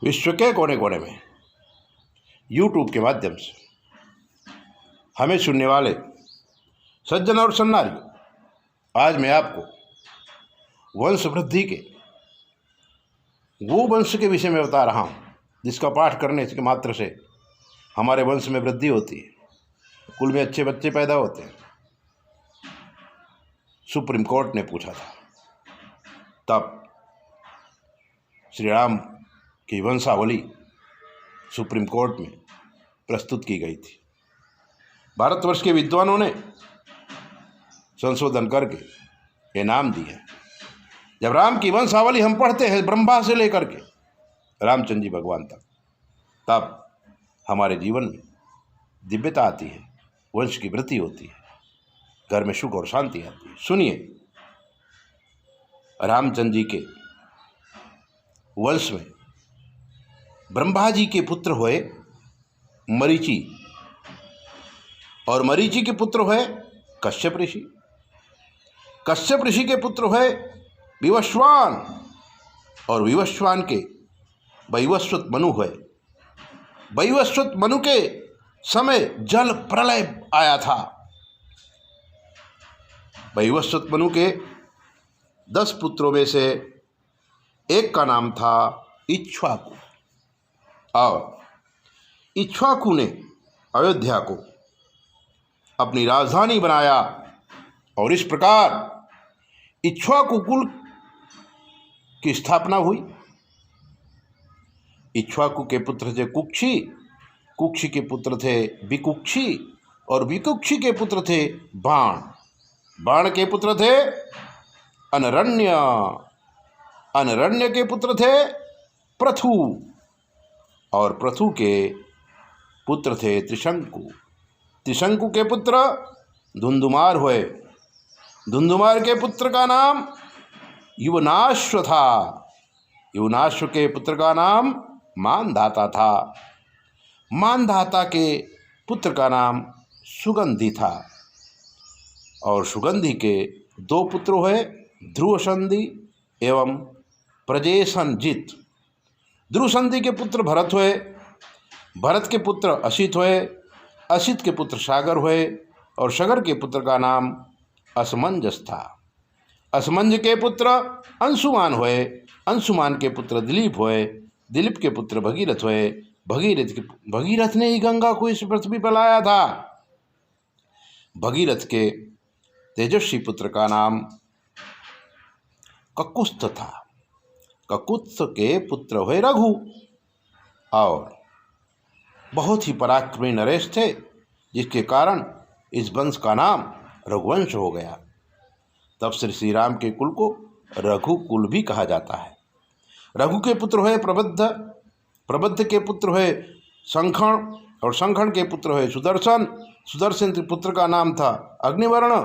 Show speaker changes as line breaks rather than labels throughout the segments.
विश्व के कोने कोने में यूट्यूब के माध्यम से हमें सुनने वाले सज्जन और सन्नारियों, आज मैं आपको वंश वृद्धि के वो वंश के विषय में बता रहा हूँ जिसका पाठ करने के मात्र से हमारे वंश में वृद्धि होती है, कुल में अच्छे बच्चे पैदा होते हैं। सुप्रीम कोर्ट ने पूछा था, तब श्री राम की वंशावली सुप्रीम कोर्ट में प्रस्तुत की गई थी। भारतवर्ष के विद्वानों ने संशोधन करके ये नाम दिया। जब राम की वंशावली हम पढ़ते हैं ब्रह्मा से लेकर के रामचंद्र जी भगवान तक, तब हमारे जीवन में दिव्यता आती है, वंश की वृद्धि होती है, घर में सुख और शांति आती है। सुनिए, रामचंद्र जी के वंश में ब्रह्मा जी के पुत्र हुए मरीचि, और मरीचि के पुत्र हुए कश्यप ऋषि। कश्यप ऋषि के पुत्र हुए विवस्वान, और विवस्वान के वैवस्वत मनु हुए। वैवस्वत मनु के समय जल प्रलय आया था। वैवस्वत मनु के 10 पुत्रों में से एक का नाम था इक्ष्वाकु, और इक्ष्वाकु ने अयोध्या को अपनी राजधानी बनाया, और इस प्रकार इक्ष्वाकु कुल की स्थापना हुई। इक्ष्वाकु के पुत्र थे कुक्षी, कुक्षी के पुत्र थे विकुक्षी, और विकुक्षी के पुत्र थे बाण, बाण के पुत्र थे अनरण्य, अनरण्य के पुत्र थे पृथु, और पृथु के पुत्र थे त्रिशंकु, त्रिशंकु के पुत्र धुंधुमार हुए। धुंधुमार के पुत्र का नाम युवनाश्व था, युवनाश्व के पुत्र का नाम मानधाता था, मानधाता के पुत्र का नाम सुगंधि था, और सुगंधि के 2 पुत्र हुए ध्रुवसंधि एवं प्रजेशनजित। ध्रुवसंधि के पुत्र भरत हुए, भरत के पुत्र असित हुए, असित के पुत्र सागर हुए, और सागर के पुत्र का नाम असमंजस था। असमंज के पुत्र अंशुमान हुए, अंशुमान के पुत्र दिलीप हुए, दिलीप के पुत्र भगीरथ हुए, भगीरथ ने ही गंगा को इस पृथ्वी पर लाया था। भगीरथ के तेजस्वी पुत्र का नाम ककुत्थ था। ककुत्थ के पुत्र हुए रघु, और बहुत ही पराक्रमी नरेश थे, जिसके कारण इस वंश का नाम रघुवंश हो गया। तब श्री राम के कुल को रघुकुल भी कहा जाता है। रघु के पुत्र हुए प्रबद्ध, प्रबद्ध के पुत्र हुए संखण, और संखण के पुत्र हुए सुदर्शन, सुदर्शन के पुत्र का नाम था अग्निवर्ण,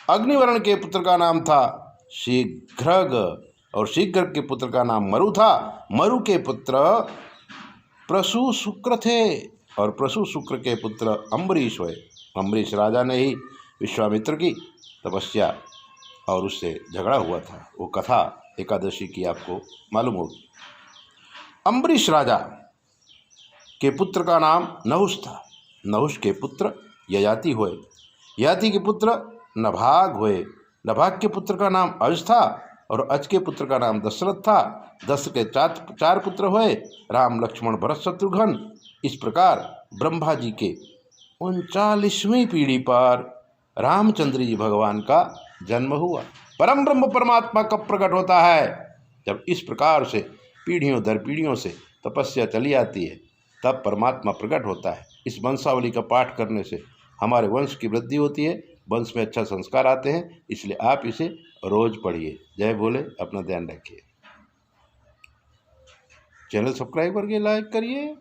अग्निवर्ण के पुत्र का नाम था शीघ्रग, और शीघ्र के पुत्र का नाम मरु था। मरु के पुत्र प्रसु शुक्र थे, और प्रसु शुक्र के पुत्र अम्बरीश हुए। अम्बरीश राजा ने ही विश्वामित्र की तपस्या और उससे झगड़ा हुआ था, वो कथा एकादशी की आपको मालूम होगी। अम्बरीश राजा के पुत्र का नाम नहुष था, नहुष के पुत्र ययाति हुए, ययाति के पुत्र नभाग हुए, नभाग के पुत्र का नाम अज था, और अज के पुत्र का नाम दशरथ था। दशरथ के 4 पुत्र हुए, राम लक्ष्मण भरत शत्रुघ्न। इस प्रकार ब्रह्मा जी के 39वीं पीढ़ी पर रामचंद्र जी भगवान का जन्म हुआ। परम ब्रह्म परमात्मा कब प्रकट होता है? जब इस प्रकार से पीढ़ियों दर पीढ़ियों से तपस्या चली आती है, तब परमात्मा प्रकट होता है। इस वंशावली का पाठ करने से हमारे वंश की वृद्धि होती है, वंश में अच्छा संस्कार आते हैं, इसलिए आप इसे रोज पढ़िए। जय भोले, अपना ध्यान रखिए। चैनल सब्सक्राइब करके लाइक करिए।